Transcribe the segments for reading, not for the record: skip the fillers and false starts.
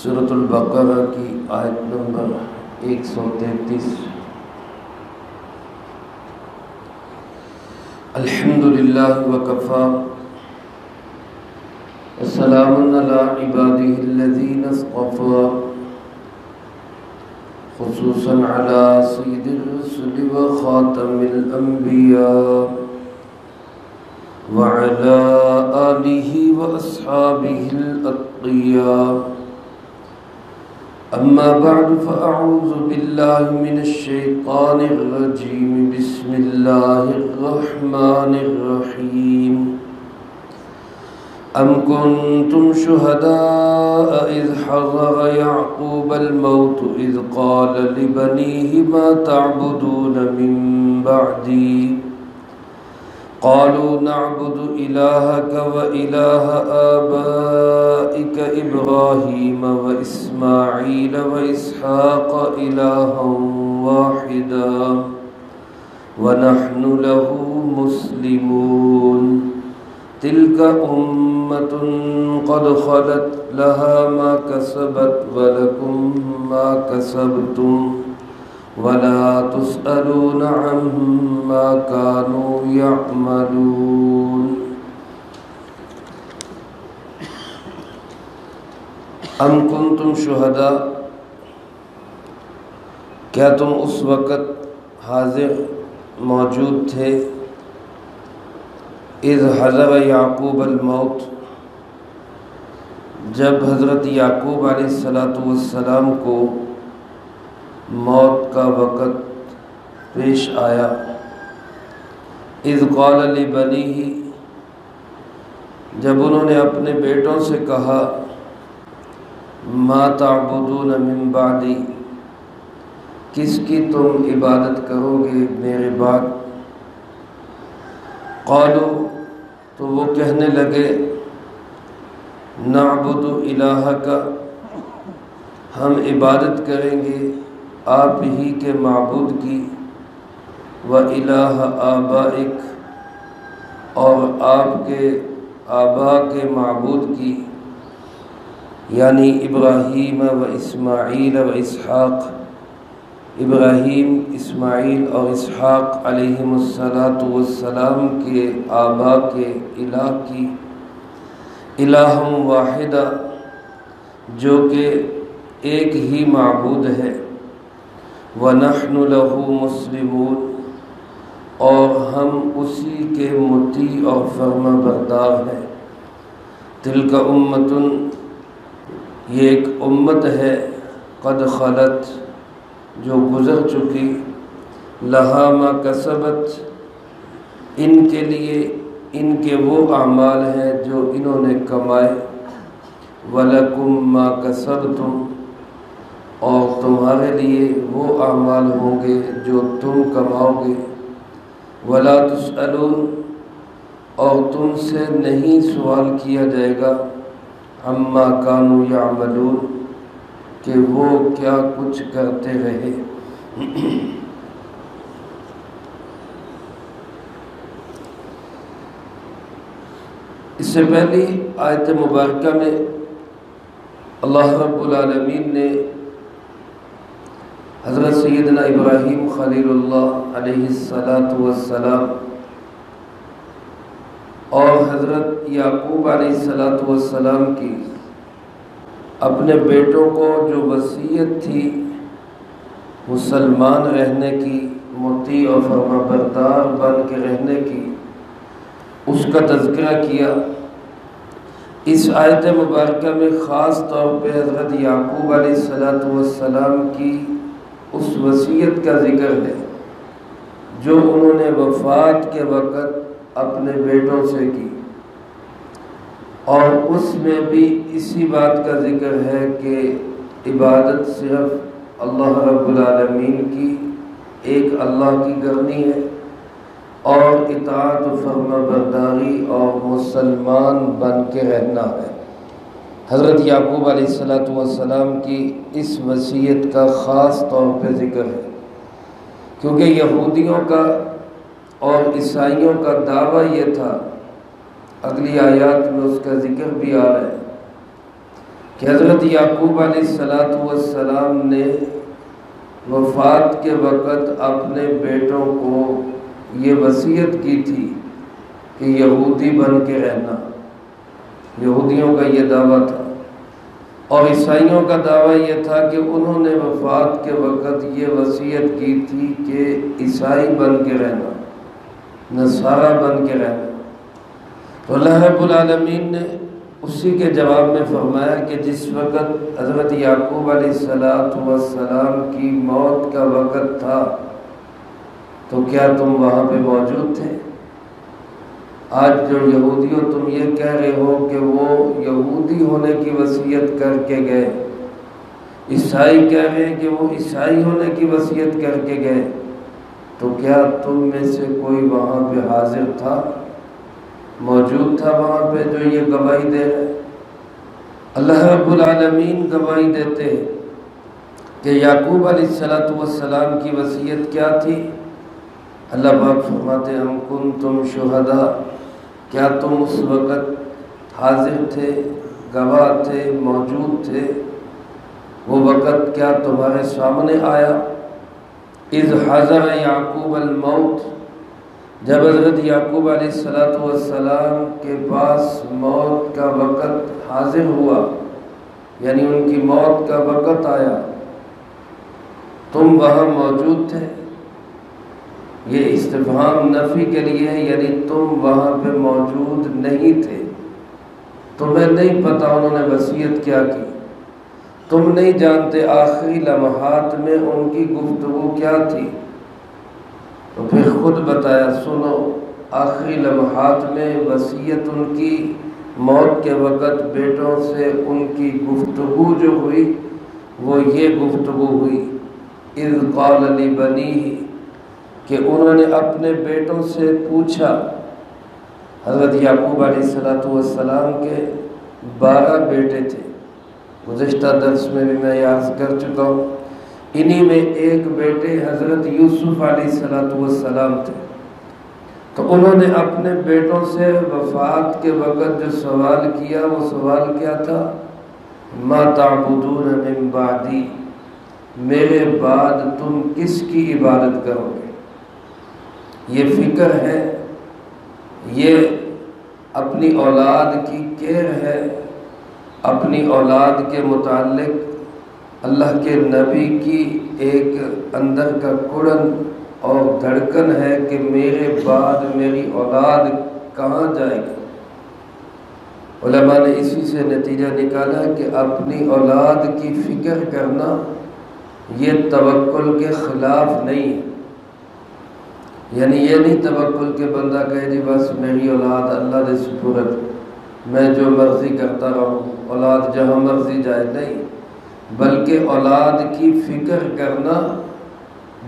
سورۃ البقرہ کی آیت نمبر 133۔ الحمدللہ وکفی وسلام علی عبادہ الذین اصطفی خصوصا علی سید الرسل وخاتم الانبیاء وعلى آلہ واصحابہ الاتقیاء۔ اما بعد فاعوذ باللہ من الشیطان الرجیم بسم اللہ الرحمن الرحیم۔ ام کنتم شہداء اذ حضر یعقوب الموت اذ قال لبنیہ ما تعبدون من بعدی قالوا نعبد إلهك وإله آبائك إبراهيم وإسماعيل وإسحاق إلها واحدا ونحن له مسلمون تلك أمة قد خلت لها ما كسبت ولكم ما كسبتم ولا تسألون عما كانوا يعملون۔ ام کنتم شہداء، کیا تم اس وقت حاضر موجود تھے اذ حضر یعقوب الموت، جب حضرت یعقوب علیہ السلام کو موت کا وقت پیش آیا۔ اذ قال لبنیہ، جب انہوں نے اپنے بیٹوں سے کہا ما تعبدون من بعدی، کس کی تم عبادت کرو گے میرے بعد؟ قالوا، تو وہ کہنے لگے نعبد الہک، ہم عبادت کریں گے آپ ہی کے معبود کی، وَإِلَٰهَ آبائک، اور آپ کے آبا کے معبود کی، یعنی ابراہیم و اسماعیل و اسحاق، ابراہیم، اسماعیل اور اسحاق علیہم السلام کے آبا کے الہ کی، الہ واحدہ، جو کہ ایک ہی معبود ہے، وَنَحْنُ لَهُ مُسْلِمُونَ، اور ہم اسی کے مطیع اور فرما بردار ہیں۔ تِلْكَ أُمَّةٌ، یہ ایک امت ہے، قد خلت، جو گزر چکی، لہا ما کسبت، ان کے لیے ان کے وہ اعمال ہیں جو انہوں نے کمائے، وَلَكُمْ مَا كَسَبْتُمْ، اور تمہارے لیے وہ اعمال ہوں گے جو تم کماؤ گے، وَلَا تُسْأَلُونَ، اور تم سے نہیں سوال کیا جائے گا، عَمَّا كَانُوا يَعْمَلُونَ، کہ وہ کیا کچھ کرتے رہے۔ اس سے پہلی آیت مبارکہ میں اللہ رب العالمین نے حضرت سیدنا ابراہیم خلیل اللہ علیہ السلام اور حضرت یعقوب علیہ السلام کی اپنے بیٹوں کو جو وصیت تھی مسلمان رہنے کی، مطیع اور فرما بردار بن کے رہنے کی، اس کا تذکرہ کیا۔ اس آیت مبارکہ میں خاص طور پہ حضرت یعقوب علیہ السلام کی اس وصیت کا ذکر ہے جو انہوں نے وفات کے وقت اپنے بیٹوں سے کی، اور اس میں بھی اسی بات کا ذکر ہے کہ عبادت صرف اللہ رب العالمین کی، ایک اللہ کی کرنی ہے، اور اطاعت و فرما برداری اور مسلمان بن کے رہنا ہے۔ حضرت یعقوب علیہ السلام کی اس وصیت کا خاص طور پہ ذکر ہے، کیونکہ یہودیوں کا اور عیسائیوں کا دعویٰ یہ تھا، اگلی آیات میں اس کا ذکر بھی آ رہا ہے، کہ حضرت یعقوب علیہ السلام نے وفات کے وقت اپنے بیٹوں کو یہ وصیت کی تھی کہ یہودی بن کے رہنا۔ یہودیوں کا یہ دعویٰ تھا، اور عیسائیوں کا دعویٰ یہ تھا کہ انہوں نے وفات کے وقت یہ وصیت کی تھی کہ عیسائی بن کے رہنا، نصارہ بن کے رہنا۔ تو اللہ رب العالمین نے اسی کے جواب میں فرمایا کہ جس وقت حضرت یعقوب علیہ السلام کی موت کا وقت تھا تو کیا تم وہاں پہ موجود تھے؟ آج جو یہودیوں تم یہ کہہ رہے ہو کہ وہ یہودی ہونے کی وصیت کر کے گئے، عیسائی کہہ رہے ہیں کہ وہ عیسائی ہونے کی وصیت کر کے گئے، تو کیا تم میں سے کوئی وہاں پہ حاضر تھا، موجود تھا وہاں پہ جو یہ گواہی دے رہے؟ اللہ رب العالمین گواہی دیتے ہیں کہ یعقوب علیہ السلام کی وصیت کیا تھی۔ اللہ پاک فرماتے ہم کنتم شہداء، کیا تم اس وقت حاضر تھے، گواہ تھے، موجود تھے؟ وہ وقت کیا تمہارے سامنے آیا؟ اذ حضر یعقوب الموت، جب حضرت یعقوب علیہ السلام کے پاس موت کا وقت حاضر ہوا، یعنی ان کی موت کا وقت آیا، تم وہاں موجود تھے؟ یہ استفہام نفی کے لیے ہے، یعنی تم وہاں پہ موجود نہیں تھے، تمہیں نہیں پتا انہوں نے وصیت کیا کی، تم نہیں جانتے آخری لمحات میں ان کی گفتگو کیا تھی۔ تو پھر خود بتایا، سنو آخری لمحات میں وصیت ان کی موت کے وقت بیٹوں سے ان کی گفتگو جو ہوئی وہ یہ گفتگو ہوئی، اذ قال لبنیہ، کہ انہوں نے اپنے بیٹوں سے پوچھا۔ حضرت یعقوب علیہ السلام کے 12 بیٹے تھے، گزشتہ درس میں بھی میں یاد کر چکا ہوں، انہی میں ایک بیٹے حضرت یوسف علیہ السلام تھے۔ تو انہوں نے اپنے بیٹوں سے وفات کے وقت جو سوال کیا، وہ سوال کیا تھا؟ ما تعبدون من بعدی، میرے بعد تم کس کی عبادت کرو گے؟ یہ فکر ہے، یہ اپنی اولاد کی کیئر ہے، اپنی اولاد کے متعلق اللہ کے نبی کی ایک اندر کا کڑن اور دھڑکن ہے کہ میرے بعد میری اولاد کہاں جائے گی۔ علماء نے اسی سے نتیجہ نکالا کہ اپنی اولاد کی فکر کرنا یہ توکل کے خلاف نہیں ہے، یعنی یہ نہیں توکل کہ بندہ کہے جی بس میری اولاد اللہ دے سپرد، میں جو مرضی کرتا رہوں، اولاد جہاں مرضی جائے، نہیں، بلکہ اولاد کی فکر کرنا،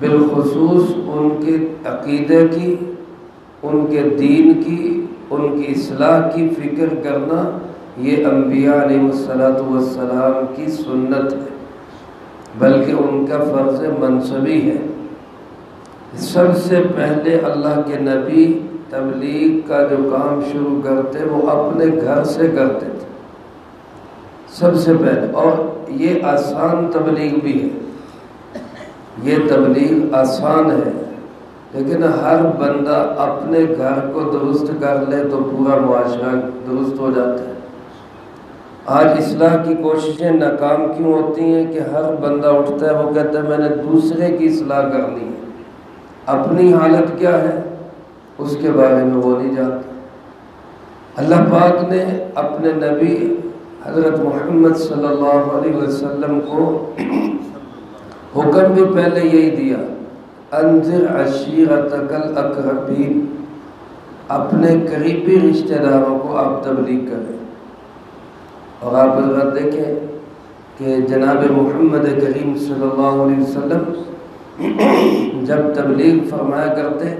بالخصوص ان کے عقیدے کی، ان کے دین کی، ان کی اصلاح کی فکر کرنا، یہ انبیاء علیہ السلام کی سنت ہے، بلکہ ان کا فرض منصبی ہے۔ سب سے پہلے اللہ کے نبی تبلیغ کا جو کام شروع کرتے وہ اپنے گھر سے کرتے تھے سب سے پہلے، اور یہ آسان تبلیغ بھی ہے، یہ تبلیغ آسان ہے، لیکن ہر بندہ اپنے گھر کو درست کر لے تو پورا معاشرہ درست ہو جاتا ہے۔ آج اصلاح کی کوششیں ناکام کیوں ہوتی ہیں کہ ہر بندہ اٹھتا ہے، وہ کہتا ہے میں نے دوسرے کی اصلاح کرنی ہے، اپنی حالت کیا ہے اس کے بارے میں وہ نہیں جانتا۔ اللہ پاک نے اپنے نبی حضرت محمد صلی اللہ علیہ وسلم کو حکم بھی پہلے یہی دیا، انذر عشیرتک الاقربین، اپنے قریبی رشتہ داروں کو آپ تبلیغ کریں۔ اور آپ حضرت دیکھیں کہ جناب محمد کریم صلی اللہ علیہ وسلم جب تبلیغ فرمایا کرتے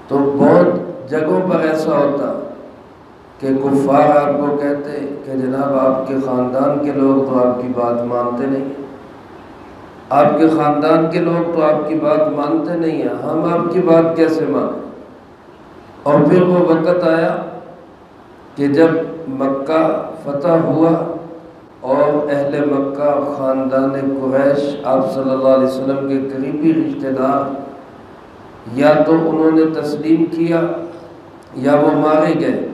تو بہت جگہوں پر ایسا ہوتا کہ کفار آپ کو کہتے کہ جناب آپ کے خاندان کے لوگ تو آپ کی بات مانتے نہیں، آپ کے خاندان کے لوگ تو آپ کی بات مانتے نہیں ہیں، ہم آپ کی بات کیسے مانیں؟ اور پھر وہ وقت آیا کہ جب مکہ فتح ہوا اہل مکہ خاندان قریش آپ صلی اللہ علیہ وسلم کے قریبی رشتہ دار یا تو انہوں نے تسلیم کیا یا وہ مارے گئے۔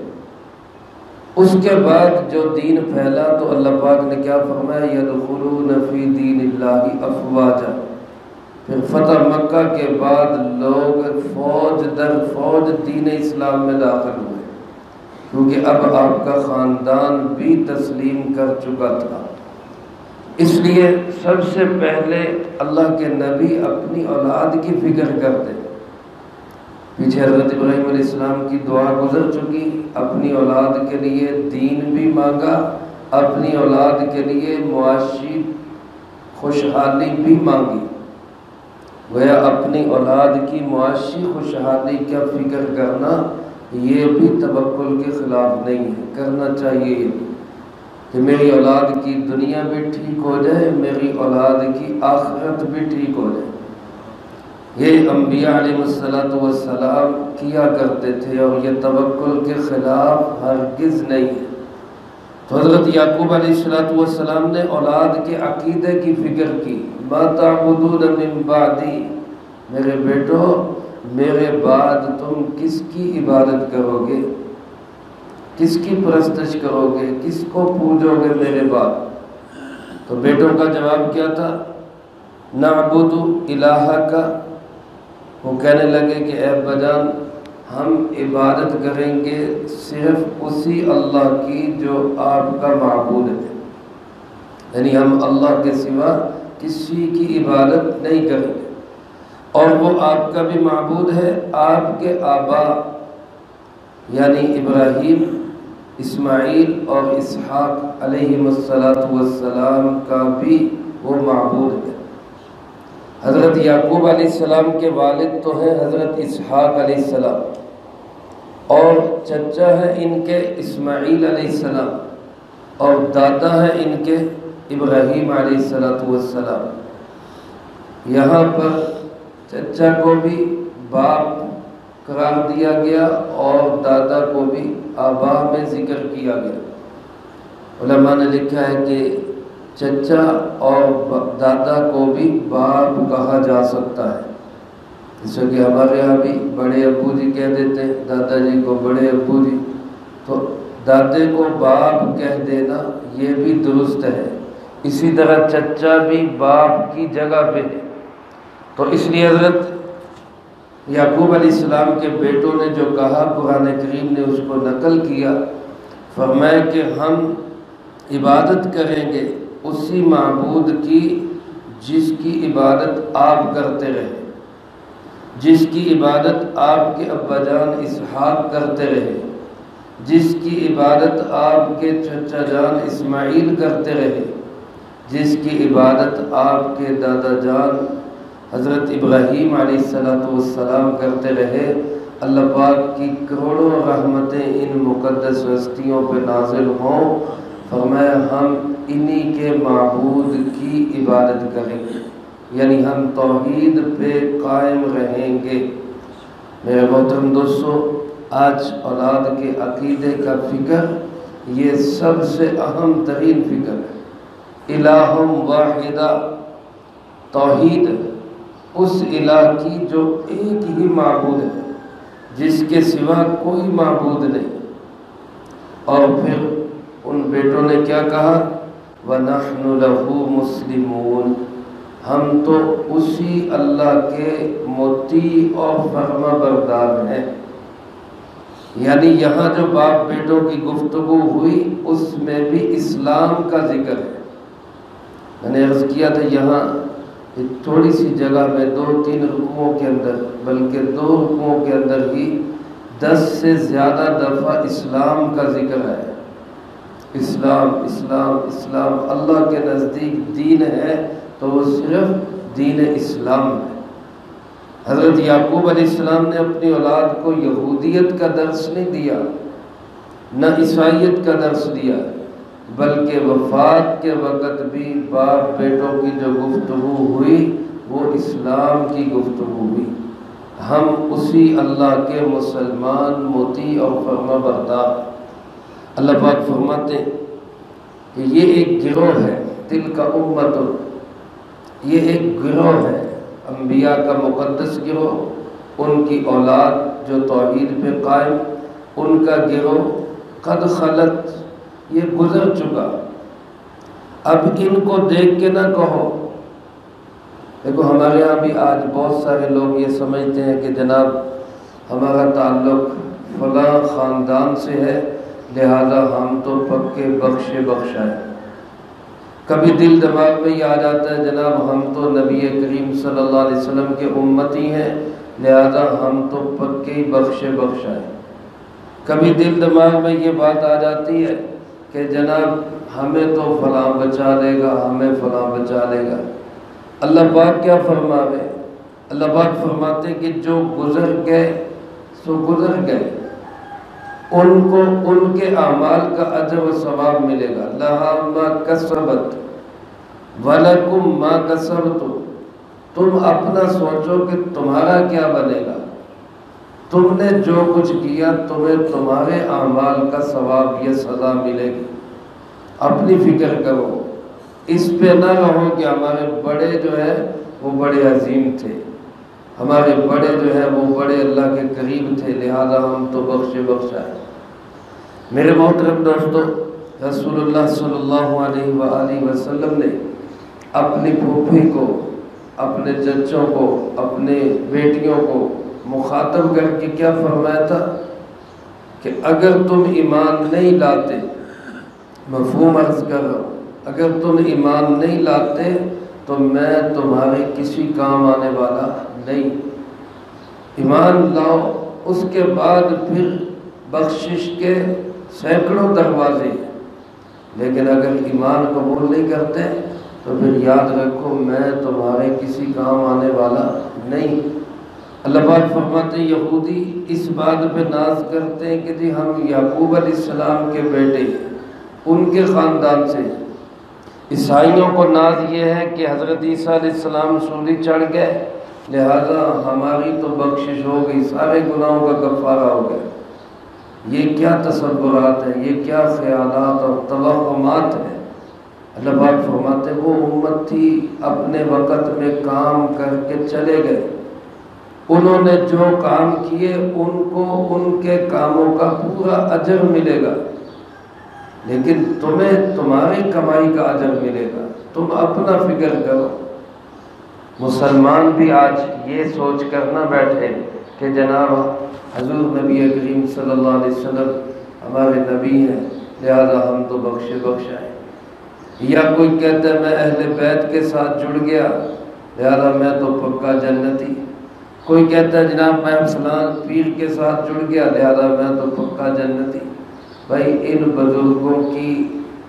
اس کے بعد جو دین پھیلا تو اللہ پاک نے کیا فرمایا، یدخلون فی دین اللہ افواجا۔ پھر فتح مکہ کے بعد لوگ فوج در فوج دین اسلام میں داخل ہوئے، کیونکہ اب آپ کا خاندان بھی تسلیم کر چکا تھا۔ اس لیے سب سے پہلے اللہ کے نبی اپنی اولاد کی فکر کرتے۔ پیچھے حضرت ابراہیم علیہ السلام کی دعا گزر چکی، اپنی اولاد کے لیے دین بھی مانگا، اپنی اولاد کے لیے معاشی خوشحالی بھی مانگی۔ گویا اپنی اولاد کی معاشی خوشحالی کا فکر کرنا یہ بھی توکل کے خلاف نہیں ہے، کرنا چاہیے کہ میری اولاد کی دنیا بھی ٹھیک ہو جائے، میری اولاد کی آخرت بھی ٹھیک ہو جائے۔ یہ انبیاء علیہ السلام کیا کرتے تھے اور یہ توکل کے خلاف ہرگز نہیں ہے۔ تو حضرت یعقوب علیہ السلام نے اولاد کے عقیدے کی فکر کی، ما تعبدون من بعدی، میرے بیٹو میرے بعد تم کس کی عبادت کرو گے، کس کی پرستش کرو گے، کس کو پوجو گے میرے بعد؟ تو بیٹوں کا جواب کیا تھا، نعبد الہک، وہ کہنے لگے کہ اے ابا جان ہم عبادت کریں گے صرف اسی اللہ کی جو آپ کا معبود ہے، یعنی ہم اللہ کے سوا کسی کی عبادت نہیں کریں گے، اور وہ آپ کا بھی معبود ہے، آپ کے آبا یعنی ابراہیم، اسماعیل اور اسحاق علیہ السلام کا بھی وہ معبود ہے۔ حضرت یعقوب علیہ السلام کے والد تو ہیں حضرت اسحاق علیہ السلام، اور چچا ہے ان کے اسماعیل علیہ السلام، اور دادا ہے ان کے ابراہیم علیہ السلام۔ یہاں پر چچا کو بھی باپ قرار دیا گیا اور دادا کو بھی آبا میں ذکر کیا گیا۔ علماء نے لکھا ہے کہ چچا اور دادا کو بھی باپ کہا جا سکتا ہے، جیسے کہ ہمارے یہاں بھی بڑے ابو جی کہہ دیتے ہیں دادا جی کو بڑے ابو جی، تو دادے کو باپ کہہ دینا یہ بھی درست ہے۔ اسی طرح چچا بھی باپ کی جگہ پہ ہے۔ تو اس لیے حضرت یعقوب علیہ السلام کے بیٹوں نے جو کہا، قرآن کریم نے اس کو نقل کیا، فرمایا کہ ہم عبادت کریں گے اسی معبود کی جس کی عبادت آپ کرتے رہے، جس کی عبادت آپ کے ابا جان اسحاق کرتے رہے، جس کی عبادت آپ کے چچا جان اسماعیل کرتے رہے، جس کی عبادت آپ کے دادا جان حضرت ابراہیم علیہ السلام کرتے رہے۔ اللہ پاک کی کروڑوں رحمتیں ان مقدس ہستیوں پہ نازل ہوں۔ فرمایا ہم انہی کے معبود کی عبادت کریں گے، یعنی ہم توحید پہ قائم رہیں گے۔ میرے محترم دوستو، آج اولاد کے عقیدے کا فکر یہ سب سے اہم ترین فکر ہے۔ الہ واحدہ، توحید اس الہ کی جو ایک ہی معبود ہے، جس کے سوا کوئی معبود نہیں۔ اور پھر ان بیٹوں نے کیا کہا، وَنَحْنُ لَهُ مُسْلِمُونَ، ہم تو اسی اللہ کے مطیع اور فرما بردار ہیں۔ یعنی یہاں جو باپ بیٹوں کی گفتگو ہوئی اس میں بھی اسلام کا ذکر ہے۔ میں نے عرض کیا تھا یہاں ایک تھوڑی سی جگہ میں 2-3 رکوعوں کے اندر، بلکہ 2 رکوعوں کے اندر ہی 10 سے زیادہ دفعہ اسلام کا ذکر ہے۔ اسلام اسلام اسلام، اللہ کے نزدیک دین ہے تو وہ صرف دین اسلام ہے۔ حضرت یعقوب علیہ السلام نے اپنی اولاد کو یہودیت کا درس نہیں دیا، نہ عیسائیت کا درس دیا، بلکہ وفات کے وقت بھی باپ بیٹوں کی جو گفتگو ہوئی وہ اسلام کی گفتگو ہوئی۔ ہم اسی اللہ کے مسلمان مطیع اور فرما بردار۔ اللہ پاک فرماتے ہیں کہ یہ ایک گروہ ہے تلک امت، یہ ایک گروہ ہے، انبیاء کا مقدس گروہ، ان کی اولاد جو توحید پہ قائم، ان کا گروہ، قد خلت، یہ گزر چکا، اب ان کو دیکھ کے نہ کہو۔ دیکھو ہمارے ہاں بھی آج بہت سارے لوگ یہ سمجھتے ہیں کہ جناب ہمارا تعلق فلاں خاندان سے ہے، لہذا ہم تو پکے بخشے بخشائے۔ کبھی دل دماغ میں یہ آ جاتا ہے جناب ہم تو نبی کریم صلی اللہ علیہ وسلم کے امتی ہیں، لہذا ہم تو پکے بخشے بخشائے۔ کبھی دل دماغ میں یہ بات آ جاتی ہے کہ جناب ہمیں تو فلاں بچا لے گا، ہمیں فلاں بچا لے گا۔ اللہ پاک کیا فرماوے؟ اللہ پاک فرماتے کہ جو گزر گئے سو گزر گئے، ان کو ان کے اعمال کا اجر و ثواب ملے گا۔ لہا ما کسبت ولکم ما کسبتم، تم اپنا سوچو کہ تمہارا کیا بنے گا، تم نے جو کچھ کیا تمہیں تمہارے اعمال کا ثواب یہ سزا ملے گی۔ اپنی فکر کرو، اس پہ نہ رہو کہ ہمارے بڑے جو ہے وہ بڑے عظیم تھے، ہمارے بڑے جو ہے وہ بڑے اللہ کے قریب تھے، لہذا ہم تو بخشے بخشائے۔ میرے محترم دوستو، رسول اللہ صلی اللہ علیہ وآلہ وسلم نے اپنی پھوپھی کو، اپنے چچوں کو، اپنے بیٹیوں کو مخاطب کر کے کیا فرمایا تھا کہ اگر تم ایمان نہیں لاتے، مفہوم عرض کر رہا ہوں، اگر تم ایمان نہیں لاتے تو میں تمہارے کسی کام آنے والا نہیں۔ ایمان لاؤ، اس کے بعد پھر بخشش کے سینکڑوں دروازے ہیں، لیکن اگر ایمان قبول نہیں کرتے تو پھر یاد رکھو میں تمہارے کسی کام آنے والا نہیں۔ اللہ پاک فرماتے ہیں یہودی اس بات پہ ناز کرتے ہیں کہ جی ہم یعقوب علیہ السلام کے بیٹے ہیں، ان کے خاندان سے۔ عیسائیوں کو ناز یہ ہے کہ حضرت عیسیٰ علیہ السلام سولی چڑھ گئے، لہذا ہماری تو بخشش ہو گئی، سارے گناہوں کا کفارہ ہو گیا۔ یہ کیا تصورات ہیں، یہ کیا خیالات اور توہمات ہیں۔ اللہ پاک فرماتے وہ امت تھی اپنے وقت میں کام کر کے چلے گئے، انہوں نے جو کام کیے ان کو ان کے کاموں کا پورا اجر ملے گا، لیکن تمہیں تمہاری کمائی کا اجر ملے گا۔ تم اپنا فکر کرو۔ مسلمان بھی آج یہ سوچ کر نہ بیٹھے کہ جناب حضور نبی کریم صلی اللہ علیہ وسلم ہمارے نبی ہیں، لہذا ہم تو بخشے بخشائیں۔ یا کوئی کہتا ہے میں اہل بیت کے ساتھ جڑ گیا، لہذا میں تو پکا جنتی۔ کوئی کہتا ہے جناب میں فلاں پیر کے ساتھ جڑ گیا، لہذا میں تو پکا جنتی۔ بھائی ان بزرگوں کی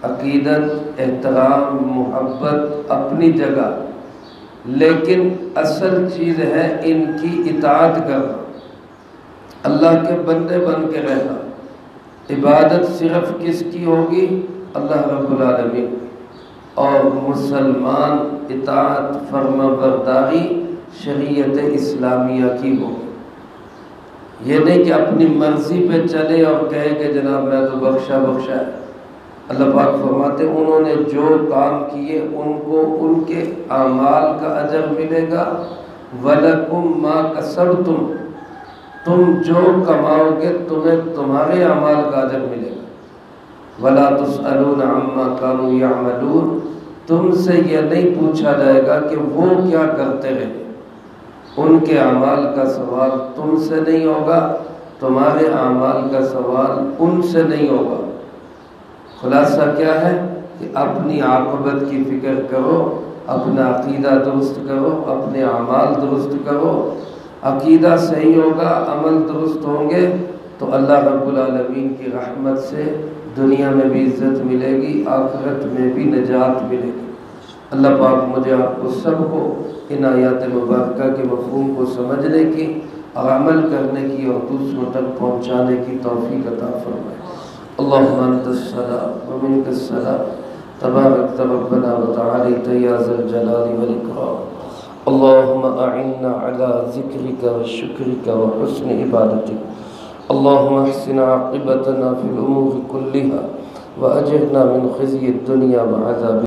عقیدت، احترام، محبت اپنی جگہ، لیکن اصل چیز ہے ان کی اطاعت کرنا، اللہ کے بندے بن کے رہنا۔ عبادت صرف کس کی ہوگی؟ اللہ رب العالمین۔ اور مسلمان اطاعت فرما برداری شریعت اسلامیہ کی ہو، یہ نہیں کہ اپنی مرضی پہ چلے اور کہے کہ جناب میں تو بخشا بخشا ہے۔ اللہ پاک فرماتے انہوں نے جو کام کیے ان کو ان کے اعمال کا اجر ملے گا۔ وَلَكُمْ مَا كَسَبْتُمْ، تم جو کماؤ گے تمہیں تمہارے اعمال کا اجر ملے گا۔ وَلَا تُسْأَلُونَ عَمَّا كَانُوا يَعْمَلُونَ، تم سے یہ نہیں پوچھا جائے گا کہ وہ کیا کرتے رہے، ان کے اعمال کا سوال تم سے نہیں ہوگا، تمہارے اعمال کا سوال ان سے نہیں ہوگا۔ خلاصہ کیا ہے کہ اپنی عاقبت کی فکر کرو، اپنا عقیدہ درست کرو، اپنے اعمال درست کرو۔ عقیدہ صحیح ہوگا، عمل درست ہوں گے تو اللہ رب العالمین کی رحمت سے دنیا میں بھی عزت ملے گی، آخرت میں بھی نجات ملے گی۔ اللہ پاک مجھے آپ کو سب کو ان آیات مبارکہ کے مفہوم کو سمجھنے کی اور عمل کرنے کی اور دوسروں تک پہنچانے کی توفیق عطا فرمائے۔ اللہم انت السلام ومنک السلام، تبارک ربنا وتعالیت یا ذا الجلال والاکرام۔ اللہم اعنا علی ذکرک وشکرک وحسن عبادتک۔ اللہم احسن عاقبتنا فی الامور کلها واجرنا من خزي الدنيا وعذاب